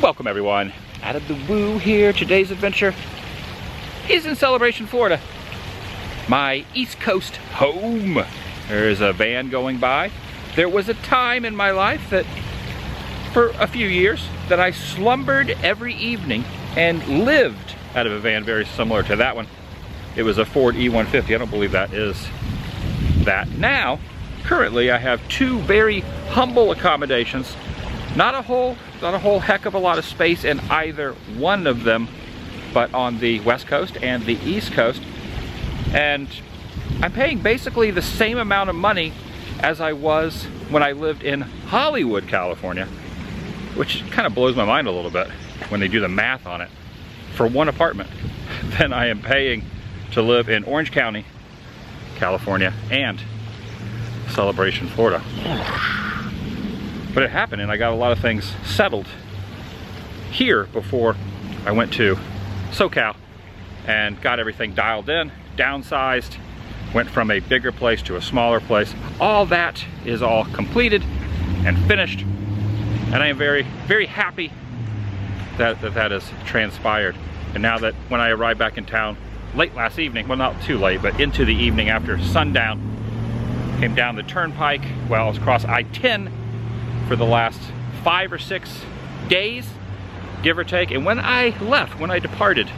Welcome everyone, out of the woo here. Today's adventure is in Celebration, Florida. My East Coast home. There's a van going by. There was a time in my life that, for a few years, that I slumbered every evening and lived out of a van very similar to that one. It was a Ford E150. I don't believe that is that. Now, currently I have two very humble accommodations. Not a whole heck of a lot of space in either one of them, but on the West Coast and the East Coast. And I'm paying basically the same amount of money as I was when I lived in Hollywood, California, which kind of blows my mind a little bit when they do the math on it, for one apartment than I am paying to live in Orange County, California, and Celebration, Florida. But it happened, and I got a lot of things settled here before I went to SoCal and got everything dialed in, downsized, went from a bigger place to a smaller place. All that is all completed and finished, and I am very, very happy that has transpired. And now that when I arrived back in town late last evening, well, not too late, but into the evening after sundown, came down the turnpike, well, I was across I-10 for the last 5 or 6 days, give or take. And when I left, when I departed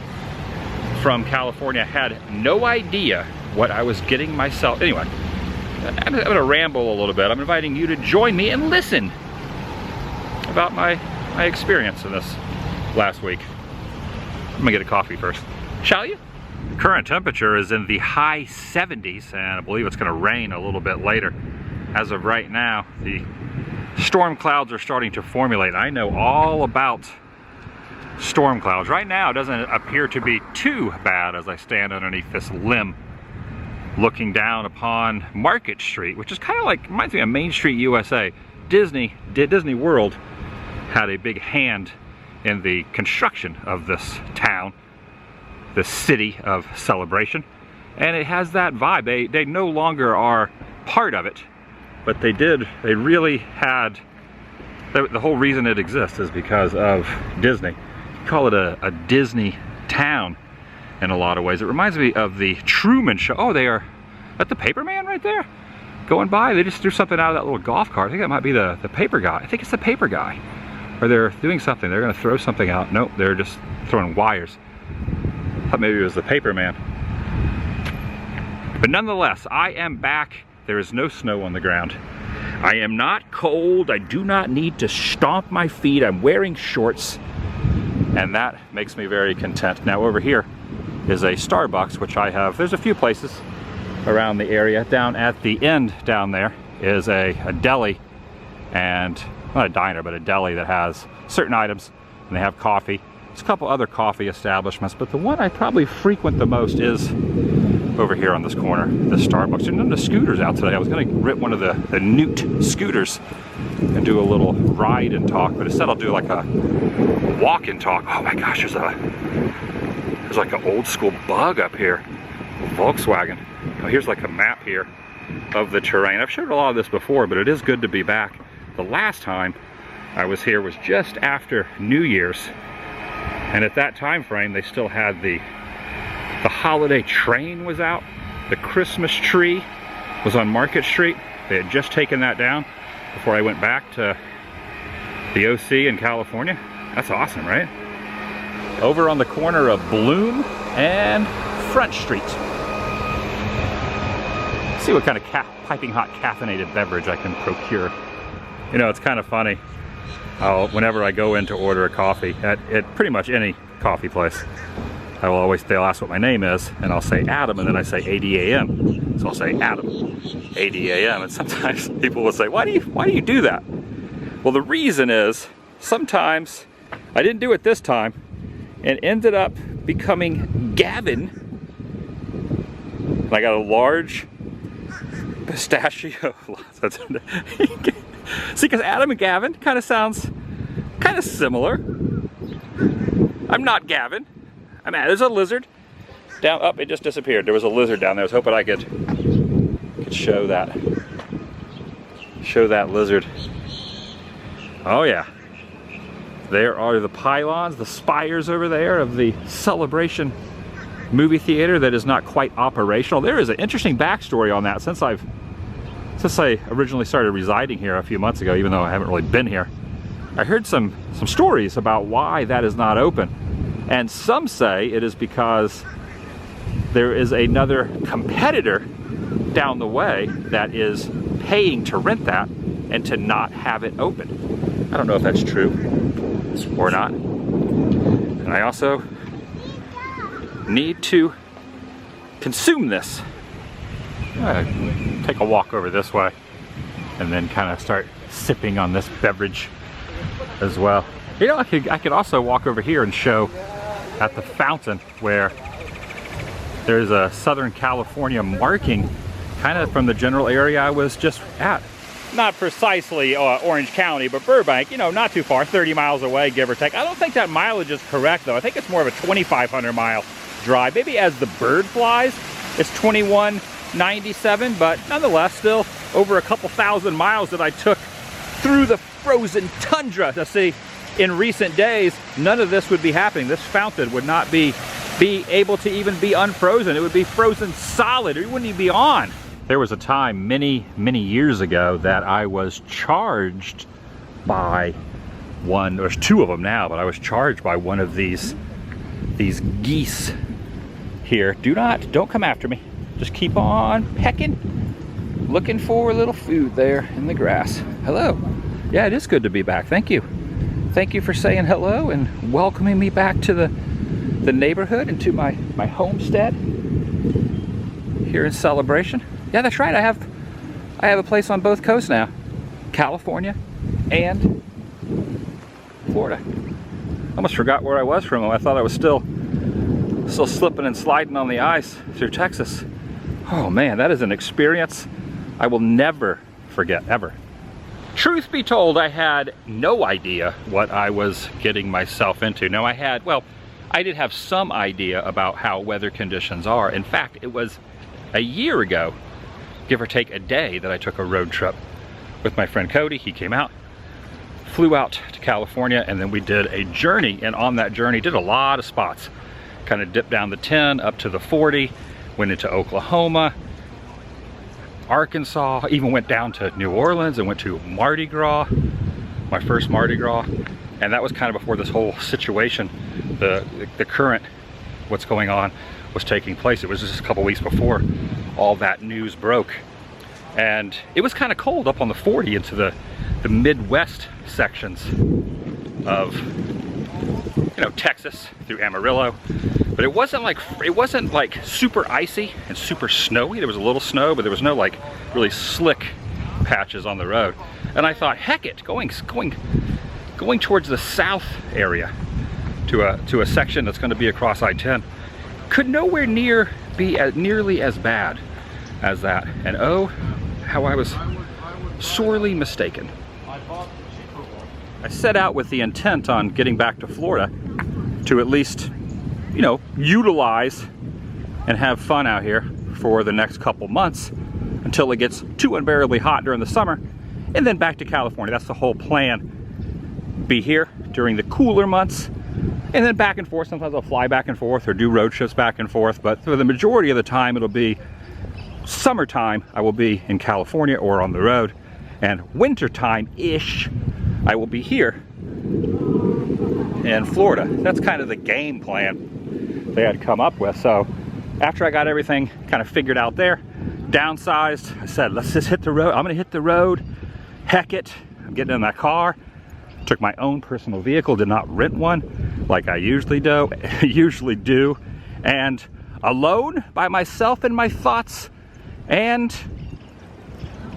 from California, I had no idea what I was getting myself. Anyway, I'm gonna ramble a little bit. I'm inviting you to join me and listen about my experience in this last week. I'm gonna get a coffee first, shall you? The current temperature is in the high 70s, and I believe it's gonna rain a little bit later. As of right now, the storm clouds are starting to formulate. I know all about storm clouds. Right now it doesn't appear to be too bad as I stand underneath this limb looking down upon Market Street, which is kind of like, reminds me of Main Street, USA. Disney World had a big hand in the construction of this town, this city of Celebration, and it has that vibe. They no longer are part of it, but they really had, the whole reason it exists is because of Disney. You call it a Disney town in a lot of ways. It reminds me of the Truman Show. Oh, they are at the paper man right there going by. They just threw something out of that little golf cart. I think that might be the paper guy. I think it's the paper guy. Or they're doing something. They're gonna throw something out. Nope, they're just throwing wires. I thought maybe it was the paper man. But nonetheless, I am back. There is no snow on the ground. I am not cold. I do not need to stomp my feet. I'm wearing shorts, and that makes me very content. Now over here is a Starbucks, which I have. There's a few places around the area. Down at the end down there is a deli, and not a diner, but a deli that has certain items, and they have coffee. There's a couple other coffee establishments, but the one I probably frequent the most is over here on this corner, the Starbucks. There's none of the scooters out today. I was gonna rip one of the Newt scooters and do a little ride and talk, but instead I'll do like a walk and talk. Oh my gosh, there's like an old school bug up here, Volkswagen. Oh, here's like a map here of the terrain. I've showed a lot of this before, but it is good to be back. The last time I was here was just after New Year's, and at that time frame they still had the holiday train was out. The Christmas tree was on Market Street. They had just taken that down before I went back to the OC in California. That's awesome, right? Over on the corner of Bloom and Front Street. Let's see what kind of piping hot caffeinated beverage I can procure. You know, it's kind of funny. Whenever I go in to order a coffee at pretty much any coffee place, they'll ask what my name is, and I'll say Adam, and then I say ADAM. So I'll say Adam, ADAM, and sometimes people will say, why do you do that? Well, the reason is, sometimes, I didn't do it this time, and ended up becoming Gavin. And I got a large pistachio. See, because Adam and Gavin kind of sounds kind of similar. I'm not Gavin. There's a lizard down. Up, it just disappeared. There was a lizard down there. I was hoping I could show that lizard. Oh yeah. There are the pylons, the spires over there of the Celebration movie theater that is not quite operational. There is an interesting backstory on that since I originally started residing here a few months ago, even though I haven't really been here. I heard some stories about why that is not open. And some say it is because there is another competitor down the way that is paying to rent that and to not have it open. I don't know if that's true or not. And I also need to consume this. Take a walk over this way and then kind of start sipping on this beverage as well. You know, I could also walk over here and show at the fountain where there's a Southern California marking kind of from the general area I was just at. Not precisely Orange County, but Burbank, you know, not too far, 30 miles away, give or take. I don't think that mileage is correct, though. I think it's more of a 2,500 mile drive. Maybe as the bird flies, it's 2197, but nonetheless, still over a couple thousand miles that I took through the frozen tundra. To see, in recent days, none of this would be happening. This fountain would not be able to even be unfrozen. It would be frozen solid. It wouldn't even be on. There was a time many years ago that I was charged by one, there's two of them now, but I was charged by one of these geese here. Don't come after me. Just keep on pecking, looking for a little food there in the grass. Hello. Yeah, it is good to be back. Thank you. Thank you for saying hello and welcoming me back to the neighborhood and to my homestead here in Celebration. Yeah, that's right. I have a place on both coasts now, California and Florida. I almost forgot where I was from. I thought I was still slipping and sliding on the ice through Texas. Oh man, that is an experience I will never forget, ever. Truth be told, I had no idea what I was getting myself into. Now I did have some idea about how weather conditions are. In fact, it was a year ago, give or take a day, that I took a road trip with my friend Cody. He came out, flew out to California, and then we did a journey. And on that journey, did a lot of spots. Kind of dipped down the 10 up to the 40, went into Oklahoma, Arkansas, even went down to New Orleans and went to Mardi Gras, my first Mardi Gras. And that was kind of before this whole situation, the current, what's going on, was taking place. It was just a couple weeks before all that news broke. And it was kind of cold up on the 40 into the Midwest sections of, you know, Texas through Amarillo. But it wasn't like super icy and super snowy. There was a little snow, but there was no like really slick patches on the road. And I thought, heck it, going towards the south area to a section that's going to be across I-10 could nowhere near be nearly as bad as that. And oh, how I was sorely mistaken. I set out with the intent on getting back to Florida to at least, you know, utilize and have fun out here for the next couple months until it gets too unbearably hot during the summer, and then back to California. That's the whole plan. Be here during the cooler months, and then back and forth. Sometimes I'll fly back and forth or do road trips back and forth, but for the majority of the time it'll be summertime. I will be in California or on the road, and wintertime-ish I will be here in Florida. That's kind of the game plan they had come up with. So after I got everything kind of figured out there, downsized, I said, let's just hit the road. I'm gonna hit the road, heck it. I'm getting in that car. Took my own personal vehicle, did not rent one like I usually do, and alone by myself and my thoughts and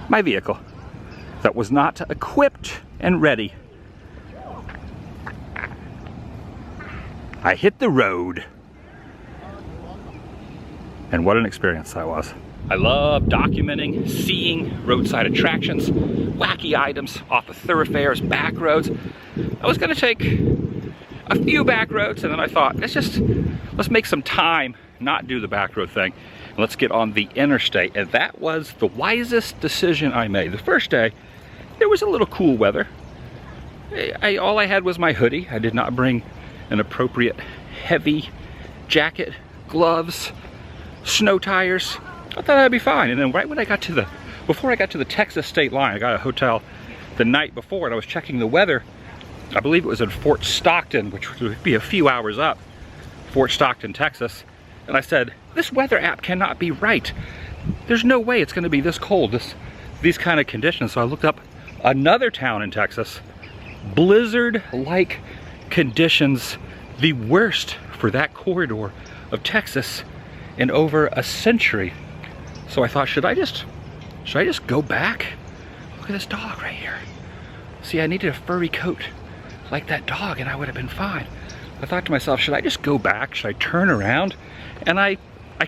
my vehicle that was not equipped and ready. I hit the road, and what an experience that was. I love documenting, seeing roadside attractions, wacky items off of thoroughfares, back roads. I was gonna take a few back roads, and then I thought, let's make some time, not do the back road thing, and let's get on the interstate. And that was the wisest decision I made. The first day, there was a little cool weather. all I had was my hoodie. I did not bring an appropriate heavy jacket, gloves, snow tires. I thought that'd be fine. And then right when before I got to the Texas state line, I got a hotel the night before and I was checking the weather. I believe it was in Fort Stockton, which would be a few hours up, Fort Stockton, Texas. And I said, this weather app cannot be right. There's no way it's gonna be this cold, these kind of conditions. So I looked up another town in Texas, blizzard-like conditions, the worst for that corridor of Texas in over a century. So I thought, should I just go back? Look at this dog right here. See, I needed a furry coat like that dog and I would have been fine. I thought to myself, should I just go back? Should I turn around? And I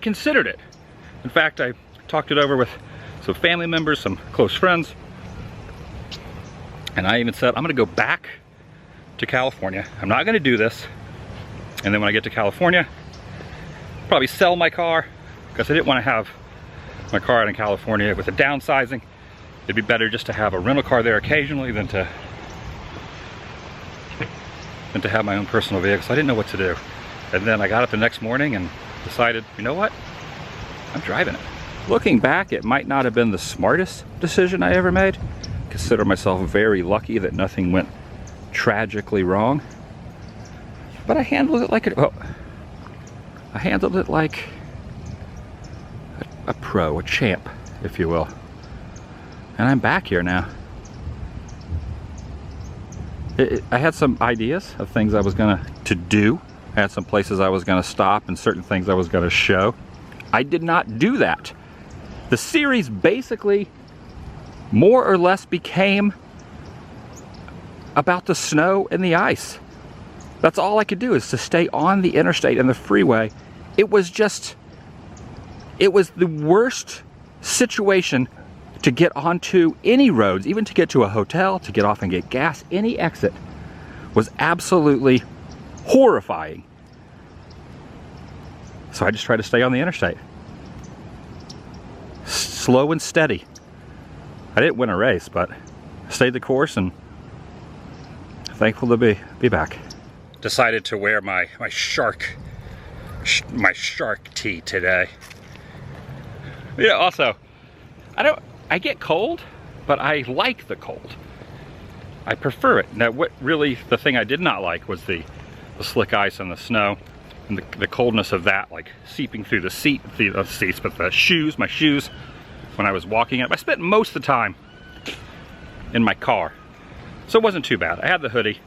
considered it. In fact, I talked it over with some family members, some close friends, and I even said, I'm gonna go back to California. I'm not gonna do this. And then when I get to California, probably sell my car, because I didn't want to have my car out in California with the downsizing. It'd be better just to have a rental car there occasionally than to have my own personal vehicle. So I didn't know what to do. And then I got up the next morning and decided, you know what? I'm driving it. Looking back, it might not have been the smartest decision I ever made. I consider myself very lucky that nothing went tragically wrong. But I handled it like a pro, a champ, if you will. And I'm back here now. I had some ideas of things I was to do. I had some places I was gonna stop and certain things I was gonna show. I did not do that. The series basically more or less became about the snow and the ice. That's all I could do, is to stay on the interstate and the freeway. It was the worst situation to get onto any roads, even to get to a hotel, to get off and get gas. Any exit was absolutely horrifying. So I just tried to stay on the interstate. Slow and steady. I didn't win a race, but stayed the course and thankful to be back. Decided to wear my shark tee today. Yeah, also, I get cold, but I like the cold. I prefer it. Now, the thing I did not like was the slick ice and the snow, and the coldness of that, like seeping through the seats, but my shoes, when I was walking up. I spent most of the time in my car, so it wasn't too bad. I had the hoodie.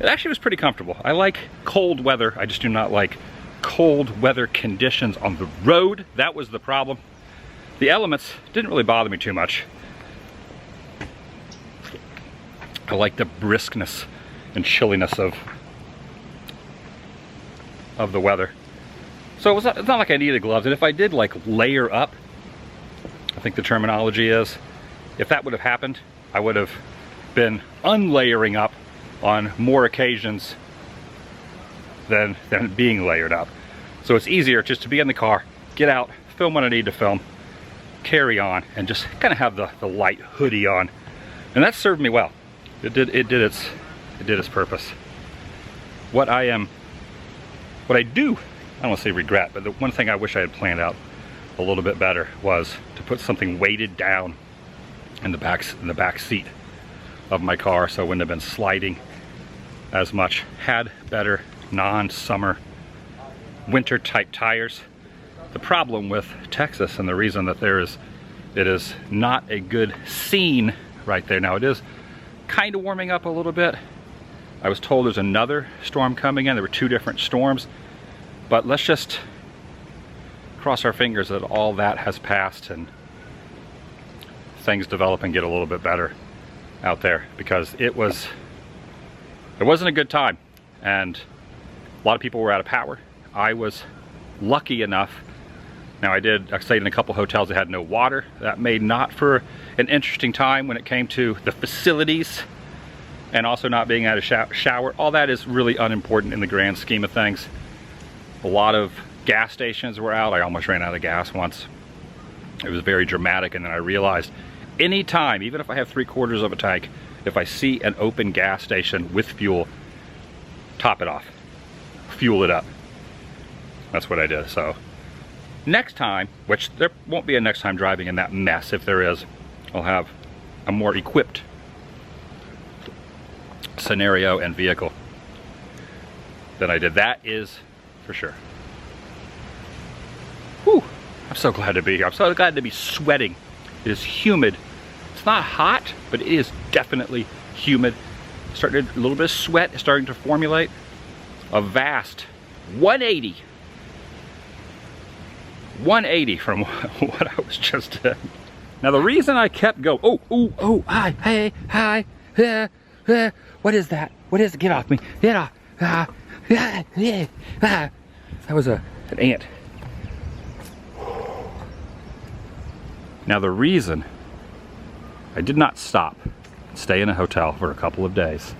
It actually was pretty comfortable. I like cold weather. I just do not like cold weather conditions on the road. That was the problem. The elements didn't really bother me too much. I like the briskness and chilliness of the weather. So it's not like I needed gloves. And if I did like layer up, I think the terminology is, if that would have happened, I would have been unlayering up on more occasions than being layered up. So it's easier just to be in the car, get out, film what I need to film, carry on, and just kind of have the light hoodie on. And that served me well. It did its purpose. What I do, I don't want to say regret, but the one thing I wish I had planned out a little bit better was to put something weighted down in the back seat of my car, so it wouldn't have been sliding as much. Had better non-summer winter type tires. The problem with Texas, and the reason that it is not a good scene right there. Now it is kind of warming up a little bit. I was told there's another storm coming in. There were 2 different storms, but let's just cross our fingers that all that has passed and things develop and get a little bit better out there, because it wasn't a good time and a lot of people were out of power. I was lucky enough. Now I stayed in a couple hotels that had no water. That made not for an interesting time when it came to the facilities, and also not being able to shower. All that is really unimportant in the grand scheme of things. A lot of gas stations were out. I almost ran out of gas once. It was very dramatic, and then I realized anytime, even if I have 3/4 of a tank, if I see an open gas station with fuel, top it off, fuel it up. That's what I did. So next time, which there won't be a next time driving in that mess, if there is, I'll have a more equipped scenario and vehicle than I did. That is for sure. Whew, I'm so glad to be here. I'm so glad to be sweating. It is humid. It's not hot, but it is definitely humid. Starting a little bit of sweat is starting to formulate. A vast 180 from what I was just doing. Now the reason I kept going, hi, hey, hi, what is that? What is it? Get off me, get off. That was an ant. Now the reason I did not stop and stay in a hotel for a couple of days,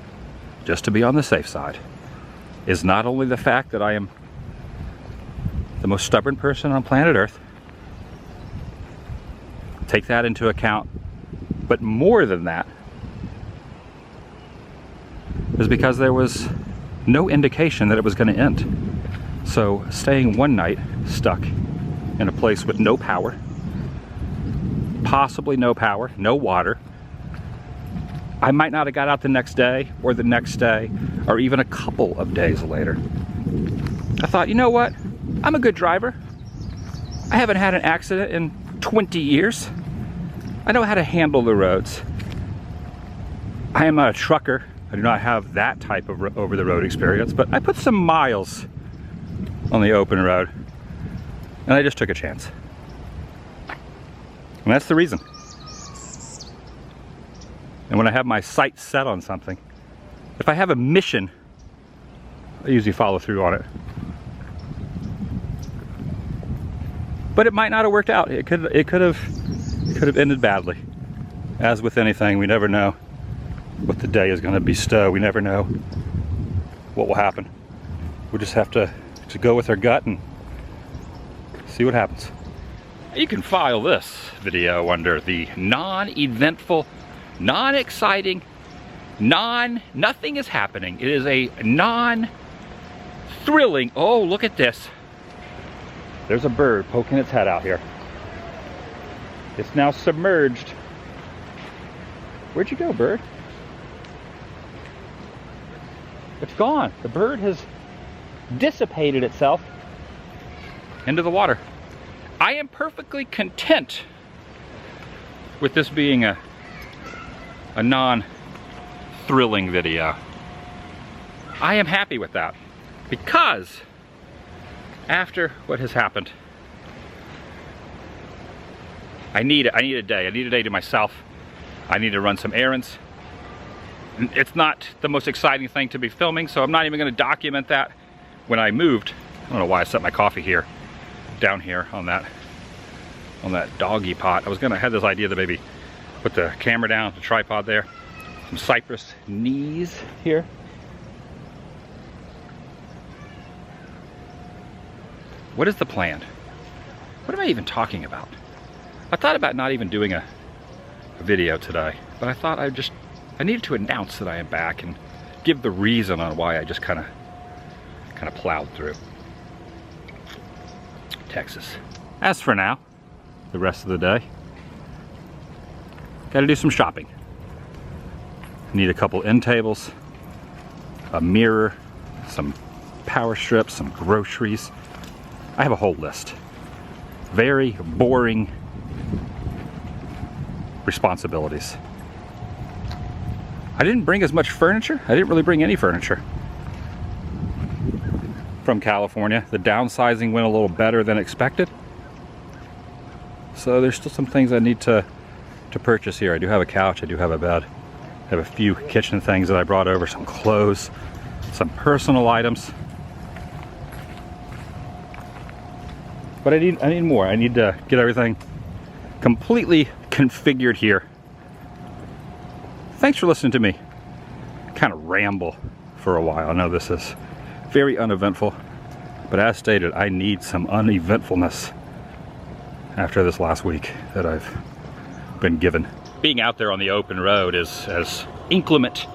just to be on the safe side, is not only the fact that I am the most stubborn person on planet Earth, take that into account, but more than that is because there was no indication that it was going to end. So staying one night stuck in a place with no power, possibly no power, no water, I might not have got out the next day or the next day or even a couple of days later. I thought, you know what? I'm a good driver. I haven't had an accident in 20 years. I know how to handle the roads. I am not a trucker. I do not have that type of over-the-road experience, but I put some miles on the open road and I just took a chance. And that's the reason. And when I have my sights set on something, if I have a mission, I usually follow through on it. But it might not have worked out. It could have ended badly. As with anything, we never know what the day is going to bestow. We never know what will happen. We just have to go with our gut and see what happens. You can file this video under the non-eventful, non-exciting, nothing is happening. It is a non-thrilling. Oh, look at this. There's a bird poking its head out here. It's now submerged. Where'd you go, bird? It's gone. The bird has dissipated itself into the water. I am perfectly content with this being a non-thrilling video. I am happy with that because after what has happened, I need a day. I need a day to myself. I need to run some errands. It's not the most exciting thing to be filming, so I'm not even going to document that. When I moved, I don't know why I set my coffee here, down here on that doggy pot. I had this idea to maybe put the camera down, the tripod there, some cypress knees here. What is the plan? What am I even talking about? I thought about not even doing a video today, but I thought I needed to announce that I am back and give the reason on why I just kind of plowed through Texas. As for now, the rest of the day, gotta do some shopping. Need a couple end tables, a mirror, some power strips, some groceries. I have a whole list. Very boring responsibilities. I didn't bring as much furniture. I didn't really bring any furniture from California. The downsizing went a little better than expected. So there's still some things I need to purchase here. I do have a couch, I do have a bed. I have a few kitchen things that I brought over, some clothes, some personal items. But I need more. I need to get everything completely configured here. Thanks for listening to me kind of ramble for a while. I know this is very uneventful, but as stated, I need some uneventfulness after this last week that I've been given. Being out there on the open road is as inclement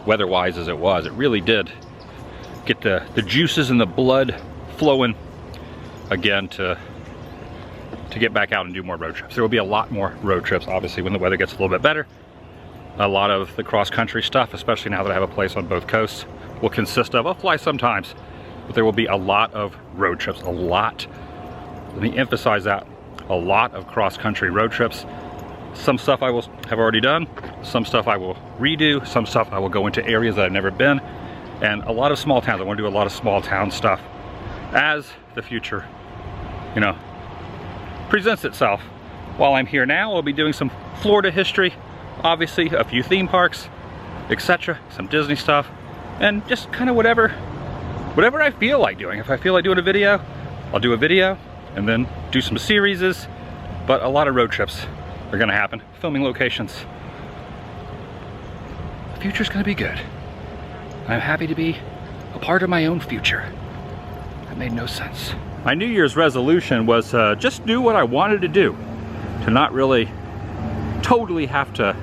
weather-wise as it was. It really did get the juices and the blood flowing again to get back out and do more road trips. There will be a lot more road trips, obviously, when the weather gets a little bit better. A lot of the cross-country stuff, especially now that I have a place on both coasts, will consist of, I'll fly sometimes, but there will be a lot of road trips, a lot. Let me emphasize that, a lot of cross-country road trips. Some stuff I will have already done, some stuff I will redo, some stuff I will go into areas that I've never been, and a lot of small towns. I want to do a lot of small town stuff as the future, you know, presents itself. While I'm here now, I'll be doing some Florida history, obviously a few theme parks, etc., some Disney stuff, and just kind of whatever I feel like doing. If I feel like doing a video, I'll do a video, and then do some series, but a lot of road trips are gonna happen, filming locations. The future's gonna be good. I'm happy to be a part of my own future. That made no sense. My New Year's resolution was just do what I wanted to do, to not really totally have to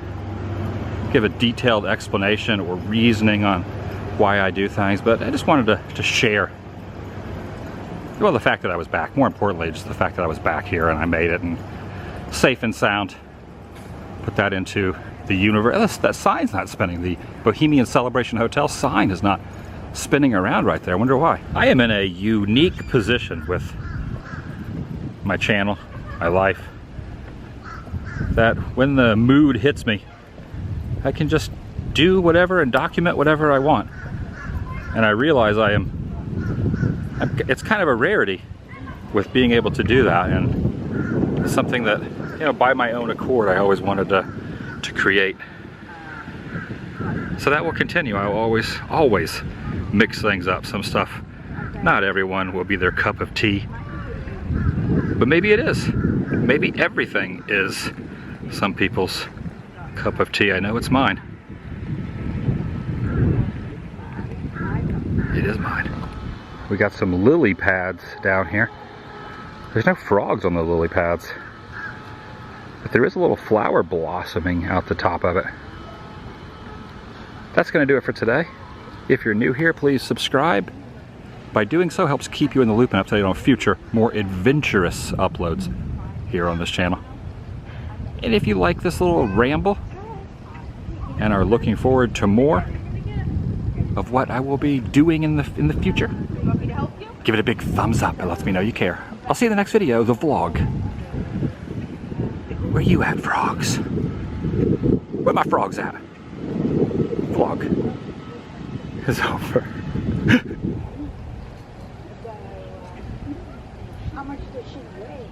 give a detailed explanation or reasoning on why I do things, but I just wanted to share, well, the fact that I was back. More importantly, just the fact that I was back here and I made it, and safe and sound. Put that into the universe. That sign's not spinning. The Bohemian Celebration Hotel sign is not spinning around right there. I wonder why. I am in a unique position with my channel, my life, that when the mood hits me, I can just do whatever and document whatever I want. And I realize it's kind of a rarity with being able to do that, and it's something that, you know, by my own accord, I always wanted to create. So that will continue. I will always mix things up. Some stuff, not everyone will be their cup of tea, but maybe it is. Maybe everything is some people's cup of tea. I know it's mine. It is mine. We got some lily pads down here. There's no frogs on the lily pads, but there is a little flower blossoming out the top of it. That's going to do it for today. If you're new here, please subscribe. By doing so, helps keep you in the loop and updated on future, more adventurous uploads here on this channel. And if you like this little ramble and are looking forward to more of what I will be doing in the future, give it a big thumbs up. It lets me know you care. I'll see you in the next video, the vlog. Where you at, frogs? Where my frogs at? Vlog is over. How much does she weigh?